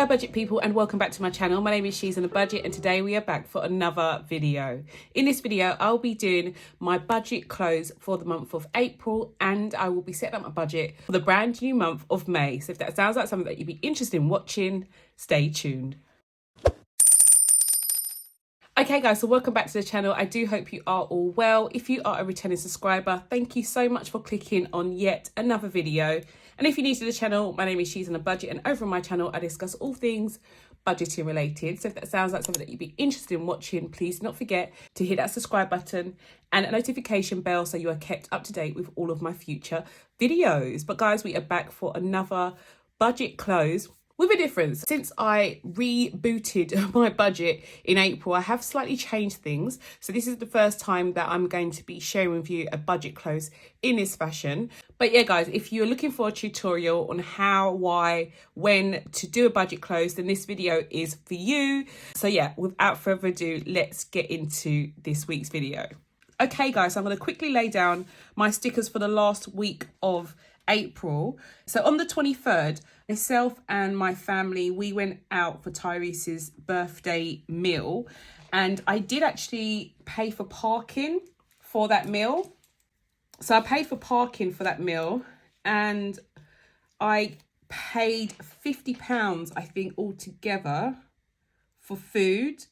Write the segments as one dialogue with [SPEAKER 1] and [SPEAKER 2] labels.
[SPEAKER 1] Hello budget people and welcome back to my channel. My name is She's on a Budget and today we are back for another video. In this video I'll be doing my budget close for the month of April and I will be setting up my budget for the brand new month of May. So if that sounds like something that you'd be interested in watching, stay tuned. Okay guys, so welcome back to the channel. I do hope you are all well. If you are a returning subscriber, thank you so much for clicking on yet another video. And if you're new to the channel, my name is She's on a Budget and over on my channel I discuss all things budgeting related. So if that sounds like something that you'd be interested in watching, please do not forget to hit that subscribe button and a notification bell so you are kept up to date with all of my future videos. But guys, we are back for another budget close with a difference. Since I rebooted my budget in April, I have slightly changed things. So this is the first time that I'm going to be sharing with you a budget close in this fashion. But yeah, guys, if you're looking for a tutorial on how, why, when to do a budget close, then this video is for you. So yeah, without further ado, let's get into this week's video. Okay, guys, so I'm going to quickly lay down my stickers for the last week of April. So on the 23rd, myself and my family, we went out for Tyrese's birthday meal and I did actually pay for parking for that meal. So I paid for parking for that meal and I paid £50, I think, altogether for food.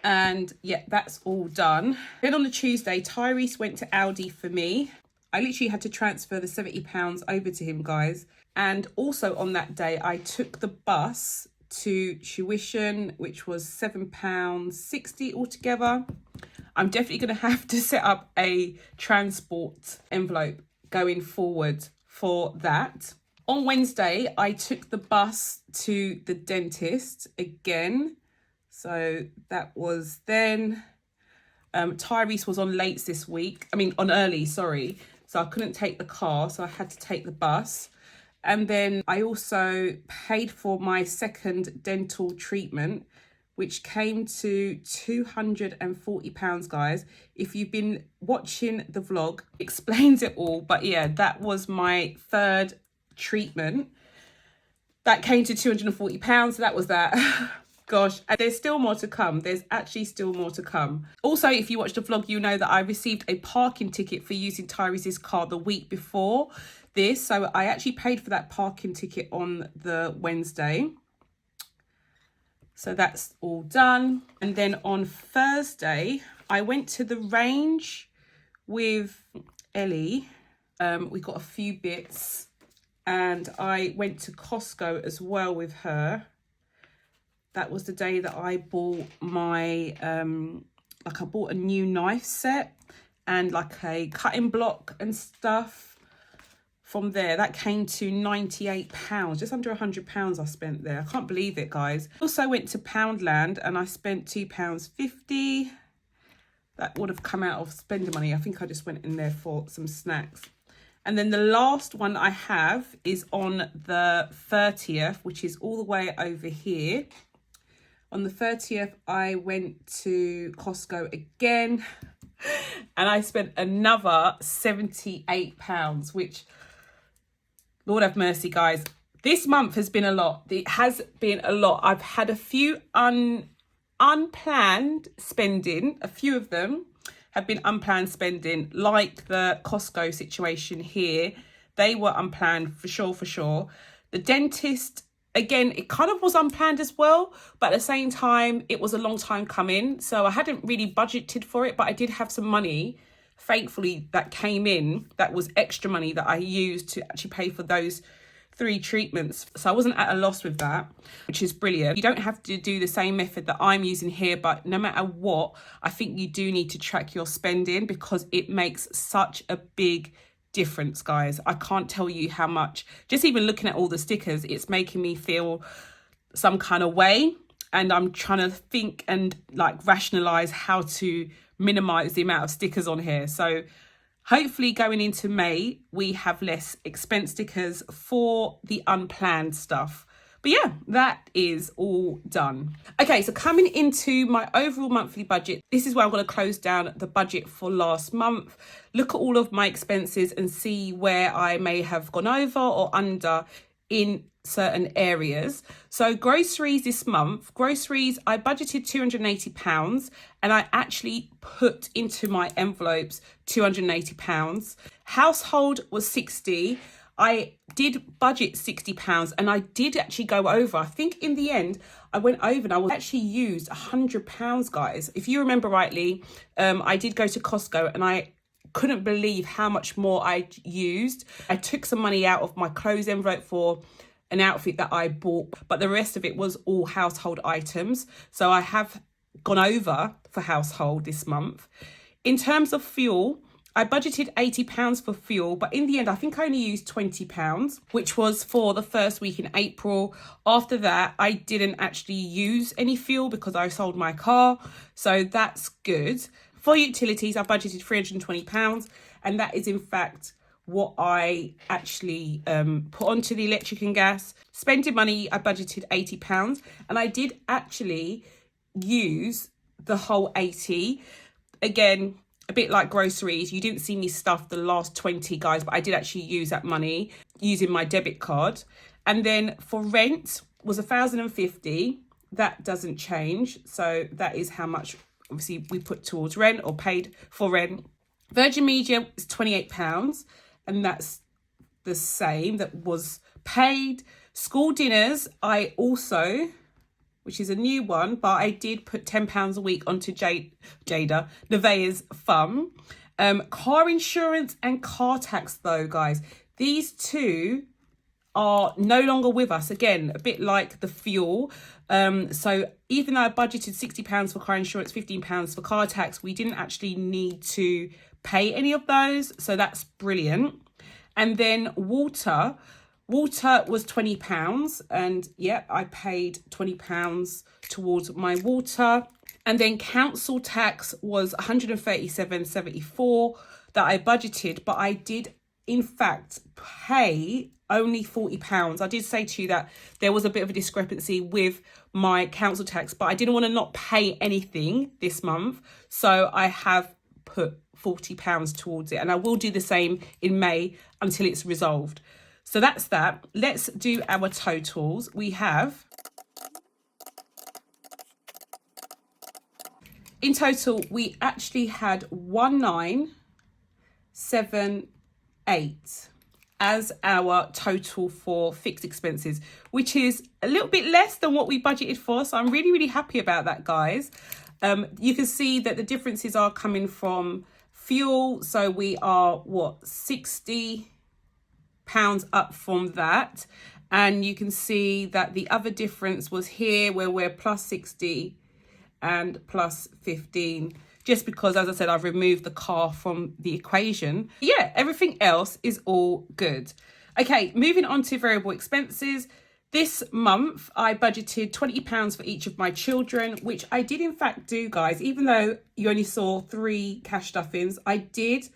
[SPEAKER 1] And yeah, that's all done. Then on the Tuesday, Tyrese went to Aldi for me. I literally had to transfer the £70 over to him, guys. And also on that day, I took the bus to tuition, which was £7.60 altogether. I'm definitely going to have to set up a transport envelope going forward for that. On Wednesday, I took the bus to the dentist again. So that was then. Tyrese was on lates this week. On early, sorry. So I couldn't take the car, so I had to take the bus. And then I also paid for my second dental treatment, which came to £240, guys. If you've been watching the vlog, it explains it all. But yeah, that was my third treatment. That came to £240, so that was that. Gosh, and there's still more to come. There's actually still more to come. Also, if you watched the vlog, you know that I received a parking ticket for using Tyrese's car the week before this. So I actually paid for that parking ticket on the Wednesday. So that's all done. And then on Thursday, I went to the range with Ellie. We got a few bits and I went to Costco as well with her. That was the day that I bought my, I bought a new knife set and like a cutting block and stuff. From there, that came to £98, just under £100 I spent there. I can't believe it, guys. Also went to Poundland and I spent £2.50. That would have come out of spending money. I think I just went in there for some snacks. And then the last one I have is on the 30th, which is all the way over here. On the 30th, I went to Costco again and I spent another £78, which, Lord have mercy, guys. This month has been a lot. It has been a lot. I've had a few unplanned spending. A few of them have been unplanned spending, like the Costco situation here. They were unplanned for sure. The dentist, again, it kind of was unplanned as well, but at the same time, it was a long time coming. So I hadn't really budgeted for it, but I did have some money, thankfully, that came in. That was extra money that I used to actually pay for those 3 treatments. So I wasn't at a loss with that, which is brilliant. You don't have to do the same method that I'm using here, but no matter what, I think you do need to track your spending because it makes such a big difference, guys. I can't tell you how much. Just even looking at all the stickers, it's making me feel some kind of way, and I'm trying to think and like rationalize how to minimize the amount of stickers on here. So hopefully going into May we have less expense stickers for the unplanned stuff. But yeah, that is all done. Okay, so coming into my overall monthly budget, this is where I'm going to close down the budget for last month, look at all of my expenses and see where I may have gone over or under in certain areas. So groceries this month, I budgeted £280 and I actually put into my envelopes £280. Household was 60. I did budget £60 and I did actually go over. I think in the end I went over and I actually used £100, guys. If you remember rightly, I did go to Costco and I couldn't believe how much more I used. I took some money out of my clothes envelope for an outfit that I bought, but the rest of it was all household items. So I have gone over for household this month. In terms of fuel, I budgeted £80 for fuel, but in the end, I think I only used £20, which was for the first week in April. After that, I didn't actually use any fuel because I sold my car. So that's good. For utilities, I budgeted £320, and that is in fact what I actually put onto the electric and gas. Spending money, I budgeted £80, and I did actually use the whole 80. Again, a bit like groceries, you didn't see me stuff the last 20, guys, but I did actually use that money using my debit card. And then for rent was £1,050. That doesn't change. So that is how much obviously we put towards rent or paid for rent. Virgin Media is £28, and that's the same that was paid. School dinners, I also, which is a new one, but I did put £10 a week onto Nevaeh's fund. Car insurance and car tax though, guys, these two are no longer with us. Again, a bit like the fuel. So even though I budgeted £60 for car insurance, £15 for car tax, we didn't actually need to pay any of those. So that's brilliant. And then water was £20, and I paid £20 towards my water. And then council tax was £137.74 that I budgeted, but I did in fact pay only £40. I did say to you that there was a bit of a discrepancy with my council tax, but I didn't want to not pay anything this month, so I have put £40 towards it, and I will do the same in May until it's resolved. So that's that. Let's do our totals. We have, in total, we actually had 1978 as our total for fixed expenses, which is a little bit less than what we budgeted for. So I'm really, really happy about that, guys. You can see that the differences are coming from fuel. So we are, £60 up from that. And you can see that the other difference was here where we're plus 60 and plus 15. Just because, as I said, I've removed the car from the equation. Yeah, everything else is all good. Okay, moving on to variable expenses. This month, I budgeted £20 for each of my children, which I did in fact do, guys. Even though you only saw 3 cash stuffings, I did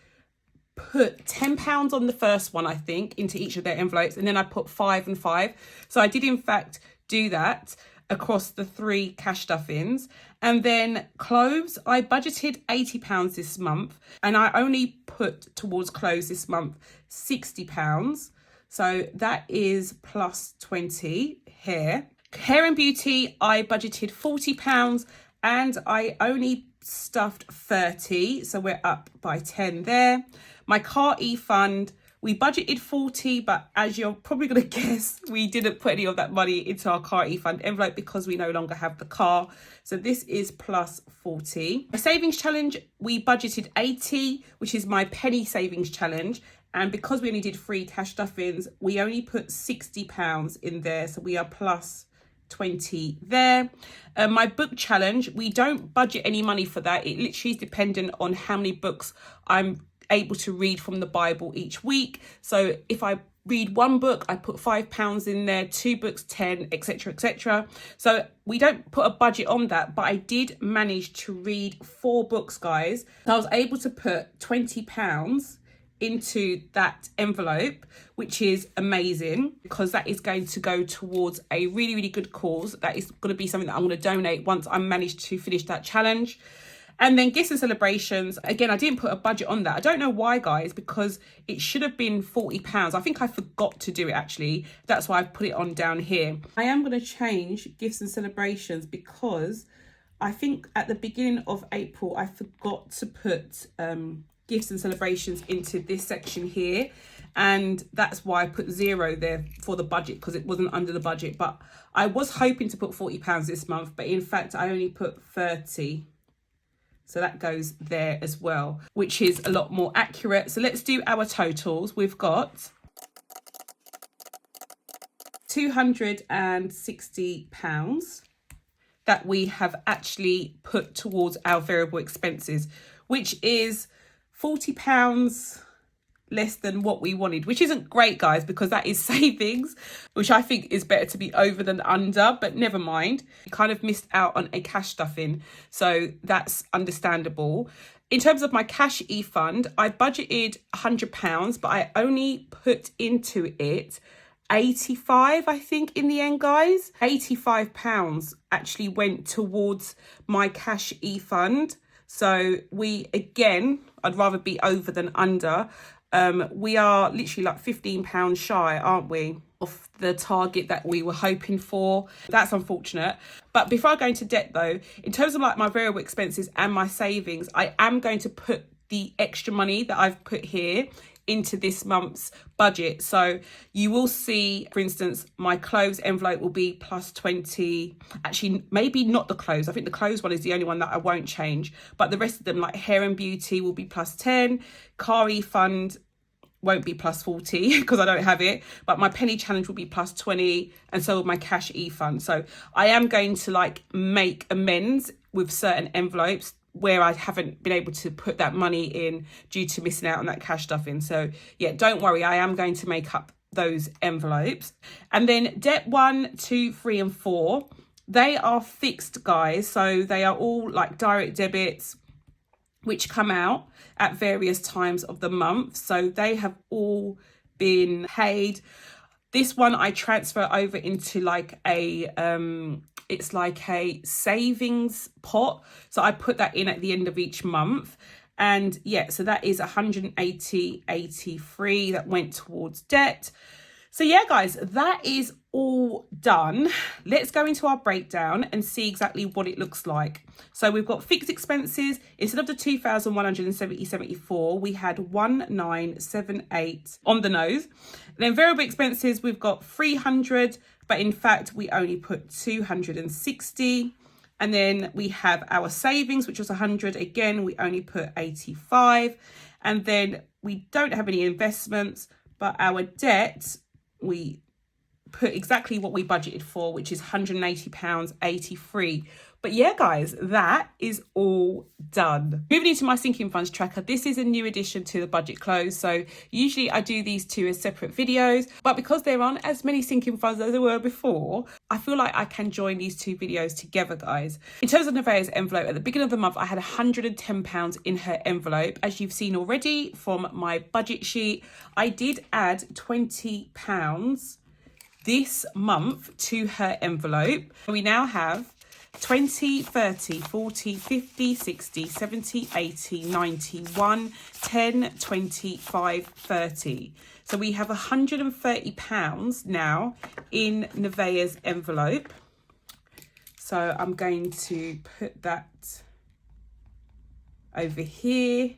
[SPEAKER 1] put £10 on the first one, I think, into each of their envelopes. And then I put 5 and 5. So I did in fact do that across the 3 cash stuffings. And then clothes, I budgeted £80 this month, and I only put towards clothes this month £60. So that is plus 20 here. Hair and beauty, I budgeted £40 and I only stuffed 30. So we're up by 10 there. My car e-fund, we budgeted 40, but as you're probably going to guess, we didn't put any of that money into our car e-fund envelope because we no longer have the car. So this is plus 40. My savings challenge, we budgeted 80, which is my penny savings challenge. And because we only did 3 cash stuffings, we only put £60 in there. So we are plus 20 there. My book challenge, we don't budget any money for that. It literally is dependent on how many books I'm able to read from the Bible each week. So if I read 1 book, I put £5 in there, 2 books, 10, etc., etc. So we don't put a budget on that, but I did manage to read 4 books, guys. I was able to put £20 into that envelope, which is amazing because that is going to go towards a really, really good cause. That is going to be something that I'm going to donate once I manage to finish that challenge. And then gifts and celebrations, again, I didn't put a budget on that. I don't know why, guys, because it should have been £40. I think I forgot to do it, actually. That's why I've put it on down here. I am going to change gifts and celebrations because I think at the beginning of April, I forgot to put gifts and celebrations into this section here. And that's why I put 0 there for the budget, because it wasn't under the budget. But I was hoping to put £40 this month, but in fact, I only put 30. So that goes there as well, which is a lot more accurate. So let's do our totals. We've got £260 that we have actually put towards our variable expenses, which is £40 less than what we wanted, which isn't great, guys, because that is savings, which I think is better to be over than under, but never mind. We kind of missed out on a cash stuffing, so that's understandable. In terms of my cash e-fund, I budgeted £100, but I only put into it 85, I think, in the end, guys. £85 actually went towards my cash e-fund. So again, I'd rather be over than under. We are literally like £15 shy, aren't we, of the target that we were hoping for. That's unfortunate. But before I go into debt though, in terms of like my variable expenses and my savings, I am going to put the extra money that I've put here into this month's budget. So you will see, for instance, my clothes envelope will be plus 20. Actually, maybe not the clothes. I think the clothes one is the only one that I won't change. But the rest of them, like hair and beauty, will be plus 10. Car refund won't be plus 40 because I don't have it. But my penny challenge will be plus 20. And so will my cash e-fund. So I am going to like make amends with certain envelopes where I haven't been able to put that money in due to missing out on that cash stuffing. So yeah, don't worry, I am going to make up those envelopes. And then debt 1, 2, 3 and 4, they are fixed, guys. So they are all like direct debits which come out at various times of the month. So they have all been paid. This one I transfer over into like a it's like a savings pot. So I put that in at the end of each month. And yeah, so that is 180.83 that went towards debt. So yeah, guys, that is all done. Let's go into our breakdown and see exactly what it looks like. So we've got fixed expenses. Instead of the 2,174, we had 1,978 on the nose. Then variable expenses, we've got 300, but in fact, we only put 260. And then we have our savings, which was 100. Again, we only put 85. And then we don't have any investments, but our debt, we put exactly what we budgeted for, which is £180.83. But yeah, guys, that is all done. Moving into my sinking funds tracker, this is a new addition to the budget close. So usually I do these two as separate videos, but because there aren't as many sinking funds as there were before, I feel like I can join these two videos together, guys. In terms of Nevaeh's envelope, at the beginning of the month, I had £110 in her envelope. As you've seen already from my budget sheet, I did add £20 this month to her envelope. We now have 20, 30, 40, 50, 60, 70, 80, 90, 1, 10, 25, 30. So we have £130 now in Nevaeh's envelope. So I'm going to put that over here.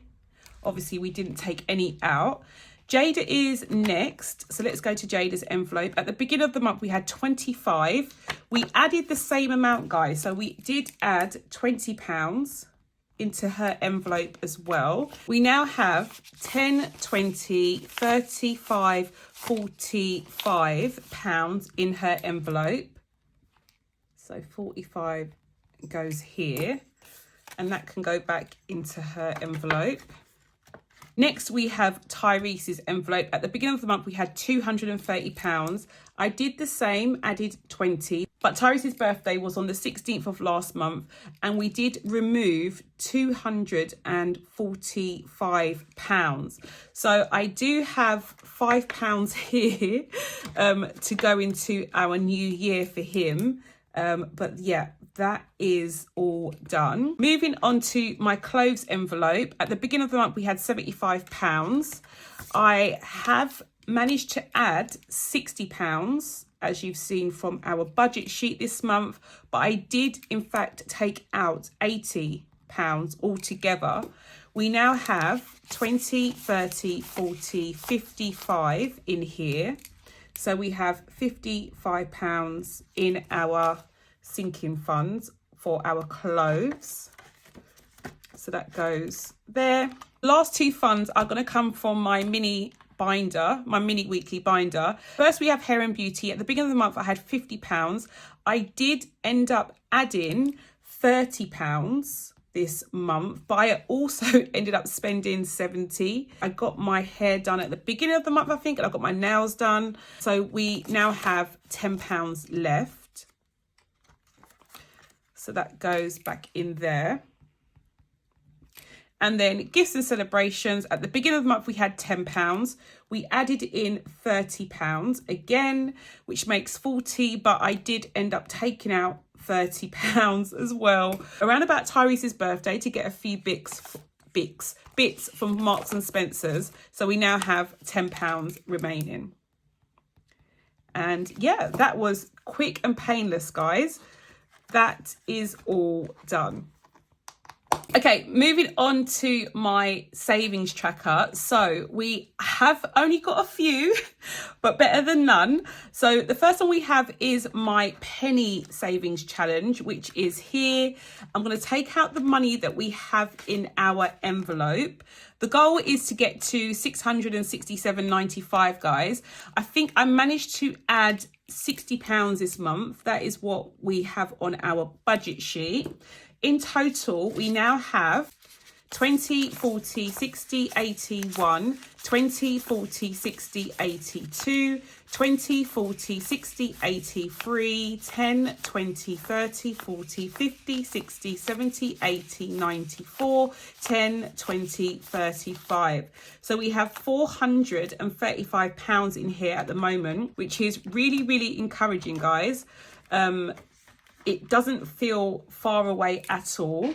[SPEAKER 1] Obviously, we didn't take any out. Jada is next. So let's go to Jada's envelope. At the beginning of the month, we had 25. We added the same amount, guys. So we did add £20 into her envelope as well. We now have 10, 20, 35, 45 pounds in her envelope. So 45 goes here, and that can go back into her envelope. Next, we have Tyrese's envelope. At the beginning of the month, we had £230. I did the same, added 20, but Tyrese's birthday was on the 16th of last month, and we did remove £245. So I do have £5 here to go into our new year for him. But yeah, that is all done. Moving on to my clothes envelope. At the beginning of the month, we had £75. I have managed to add £60, as you've seen from our budget sheet this month, but I did in fact take out £80 altogether. We now have 20, 30, 40, 55 in here. So we have £55 in our sinking funds for our clothes. So that goes there. Last two funds are going to come from my mini binder, my mini weekly binder. First, we have Hair and Beauty. At the beginning of the month, I had £50. I did end up adding £30 this month, but I also ended up spending 70. I got my hair done at the beginning of the month, I think, and I got my nails done. So we now have £10 left. So that goes back in there. And then gifts and celebrations. At the beginning of the month, we had £10. We added in £30 again, which makes 40, but I did end up taking out £30 as well. Around about Tyrese's birthday to get a few bits from Marks and Spencer's. So we now have £10 remaining. And yeah, that was quick and painless, guys. That is all done. Okay, moving on to my savings tracker. So we have only got a few, but better than none. So the first one we have is my penny savings challenge, which is here. I'm going to take out the money that we have in our envelope. The goal is to get to £667.95, guys. I think I managed to add £60 this month. That is what we have on our budget sheet. In total, we now have 20, 40, 60, 81, 20, 40, 60, 82, 20, 40, 60, 83, 10, 20, 30, 40, 50, 60, 70, 80, 94, 10, 20, 35. So we have £435 in here at the moment, which is really, really encouraging, guys. It doesn't feel far away at all.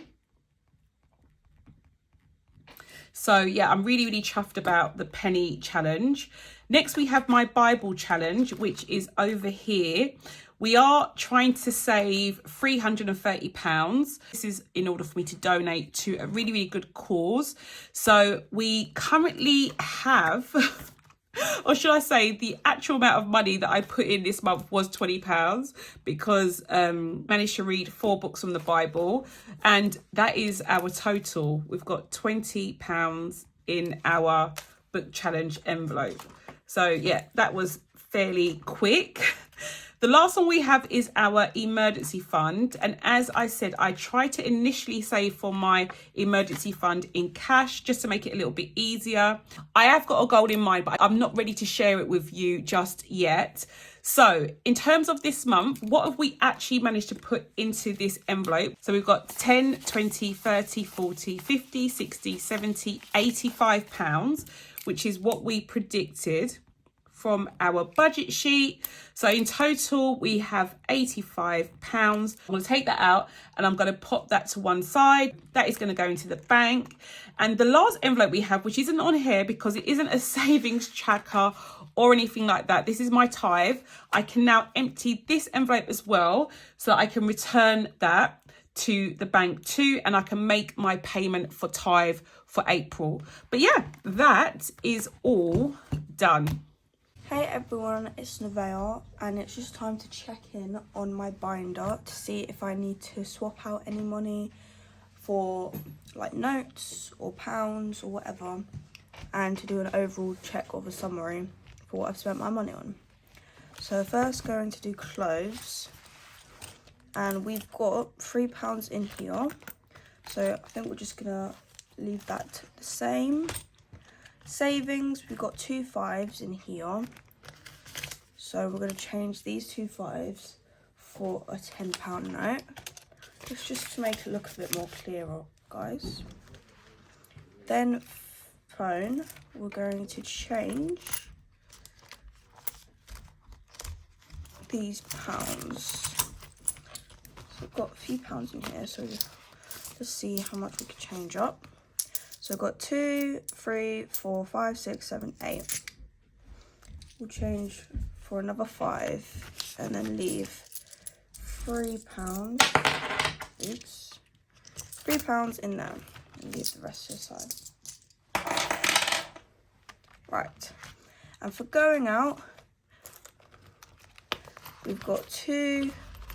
[SPEAKER 1] So yeah, I'm really, really chuffed about the penny challenge. Next, we have my Bible challenge, which is over here. We are trying to save £330. This is in order for me to donate to a really, really good cause. So we currently have... or should I say the actual amount of money that I put in this month was £20 because managed to read 4 books from the Bible, and that is our total. We've got £20 in our book challenge envelope. So yeah, that was fairly quick. The last one we have is our emergency fund. And as I said, I tried to initially save for my emergency fund in cash just to make it a little bit easier. I have got a goal in mind, but I'm not ready to share it with you just yet. So in terms of this month, what have we actually managed to put into this envelope? So we've got 10, 20, 30, 40, 50, 60, 70, £85, which is what we predicted from our budget sheet. So in total, we have £85. I'm going to take that out and I'm going to pop that to one side. That is going to go into the bank. And the last envelope we have, which isn't on here because it isn't a savings tracker or anything like that. This is my tithe. I can now empty this envelope as well so that I can return that to the bank too, and I can make my payment for tithe for April. But yeah, that is all done.
[SPEAKER 2] Hey everyone, it's Nevaeh, and it's just time to check in on my binder to see if I need to swap out any money for like notes or pounds or whatever, and to do an overall check of a summary for what I've spent my money on. So first going to do clothes, and we've got £3 in here, so I think we're just gonna leave that the same. Savings, we've got 2 5s in here, so we're going to change these 2 5s for a £10 note. It's just to make it look a bit more clearer, guys. Then phone, we're going to change these pounds So I've got a few pounds in here, so let's see how much we could change up. So I've got 2, 3, 4, 5, 6, 7, 8. We'll change for another 5 and then leave £3. Oops. £3 in there and leave the rest to the side. Right. And for going out, we've got 2,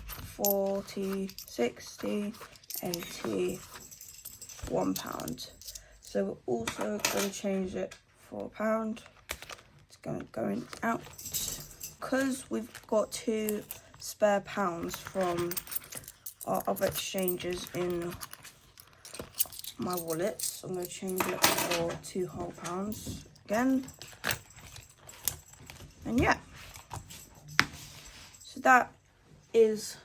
[SPEAKER 2] 40, 60, 80, £1. So we're also going to change it for £1. It's going out because we've got 2 spare pounds from our other exchanges in my wallet. So I'm going to change it for 2 whole pounds again. And yeah, so that is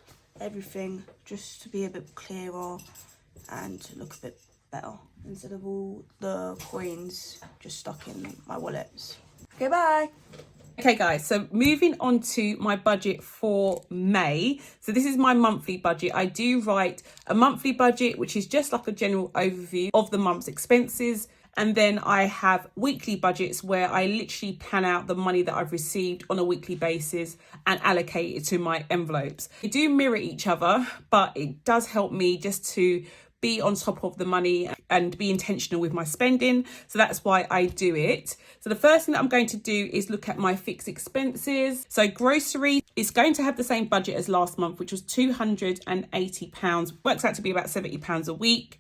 [SPEAKER 2] everything, just to be a bit clearer and to look a bit better instead of all the coins just stuck in my wallets. Okay, bye.
[SPEAKER 1] Okay guys, so moving on to my budget for May. So this is my monthly budget. I do write a monthly budget, which is just like a general overview of the month's expenses. And then I have weekly budgets where I literally plan out the money that I've received on a weekly basis and allocate it to my envelopes. They do mirror each other, but it does help me just to be on top of the money and be intentional with my spending. So that's why I do it. So the first thing that I'm going to do is look at my fixed expenses. So grocery is going to have the same budget as last month, which was £280. Works out to be about £70 a week.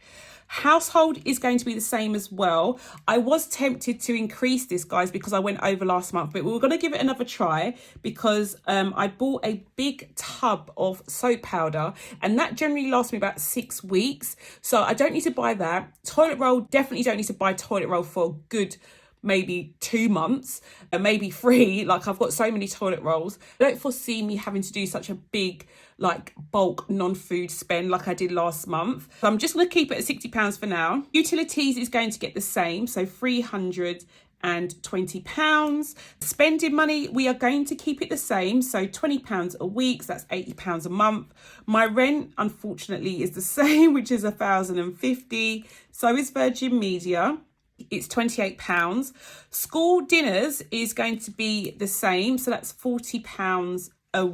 [SPEAKER 1] Household is going to be the same as well. I was tempted to increase this, guys, because I went over last month, but we were going to give it another try because I bought a big tub of soap powder and that generally lasts me about 6 weeks. So I don't need to buy that. Toilet roll, definitely don't need to buy toilet roll for a good maybe 2 months and maybe 3. Like, I've got so many toilet rolls. I don't foresee me having to do such a big like bulk non-food spend like I did last month. So I'm just going to keep it at £60 for now. Utilities is going to get the same, so £320. Spending money, we are going to keep it the same, so £20 a week, so that's £80 a month. My rent, unfortunately, is the same, which is £1,050. So is Virgin Media. It's £28. School dinners is going to be the same, so that's £40 a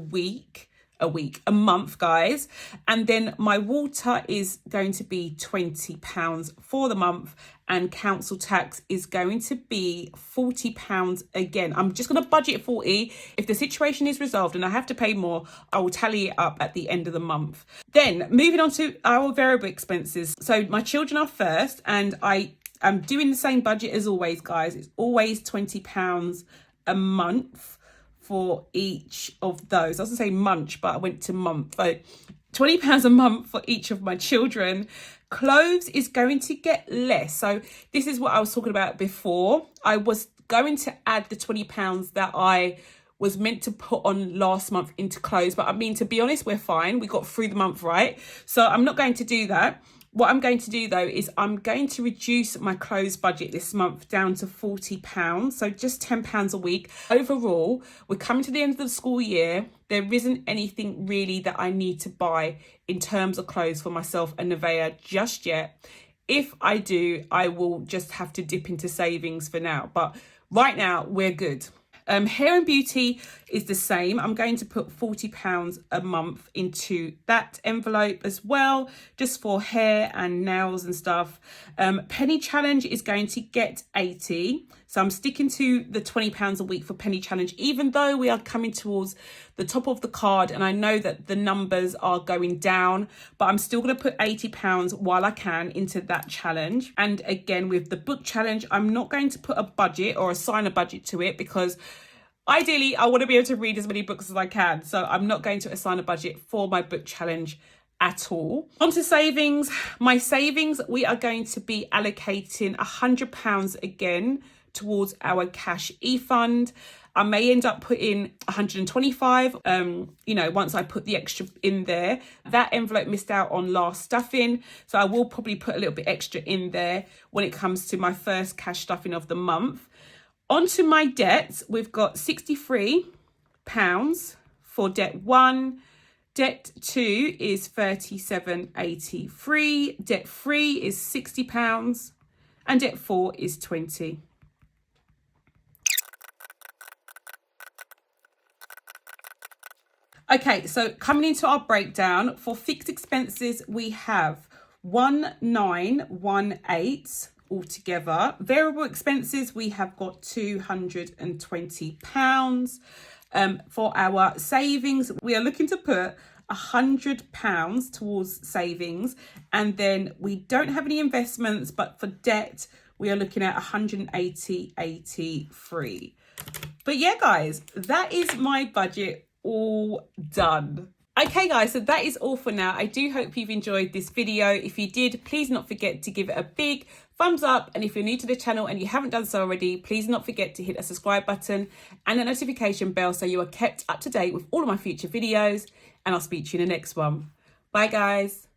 [SPEAKER 1] month, guys. And then my water is going to be £20 for the month, and council tax is going to be £40 again. I'm just going to budget 40. If the situation is resolved and I have to pay more, I will tally it up at the end of the month. Then moving on to our variable expenses. So my children are first, and I'm doing the same budget as always, guys. It's always £20 a month for each of those. I was going to say munch, but I went to month. So £20 a month for each of my children. Clothes is going to get less. So this is what I was talking about before. I was going to add the £20 that I was meant to put on last month into clothes. But I mean, to be honest, we're fine. We got through the month, right? So I'm not going to do that. What I'm going to do though is I'm going to reduce my clothes budget this month down to £40. So just £10 a week. Overall, we're coming to the end of the school year. There isn't anything really that I need to buy in terms of clothes for myself and Nevaeh just yet. If I do, I will just have to dip into savings for now. But right now, we're good. Hair and beauty is the same. I'm going to put £40 a month into that envelope as well, just for hair and nails and stuff. Penny challenge is going to get 80. So I'm sticking to the £20 a week for penny challenge, even though we are coming towards the top of the card and I know that the numbers are going down, but I'm still going to put £80 while I can into that challenge. And again, with the book challenge, I'm not going to put a budget or assign a budget to it because ideally I want to be able to read as many books as I can. So I'm not going to assign a budget for my book challenge at all. On to savings. My savings, we are going to be allocating £100 again towards our cash e-fund. I may end up putting 125, once I put the extra in there. That envelope missed out on last stuffing, so I will probably put a little bit extra in there when it comes to my first cash stuffing of the month. Onto my debts, we've got £63 for debt 1, Debt 2 is £37.83. Debt 3 is £60. And debt 4 is £20. Okay, so coming into our breakdown, for fixed expenses, we have 1918 altogether. Variable expenses, we have got £220. For our savings, we are looking to put £100 towards savings, and then we don't have any investments, but for debt we are looking at 180.83. But yeah, guys, that is my budget all done. Okay guys, so that is all for now. I do hope you've enjoyed this video. If you did, please not forget to give it a big thumbs up, and if you're new to the channel and you haven't done so already, please not forget to hit a subscribe button and the notification bell so you are kept up to date with all of my future videos, and I'll speak to you in the next one. Bye guys.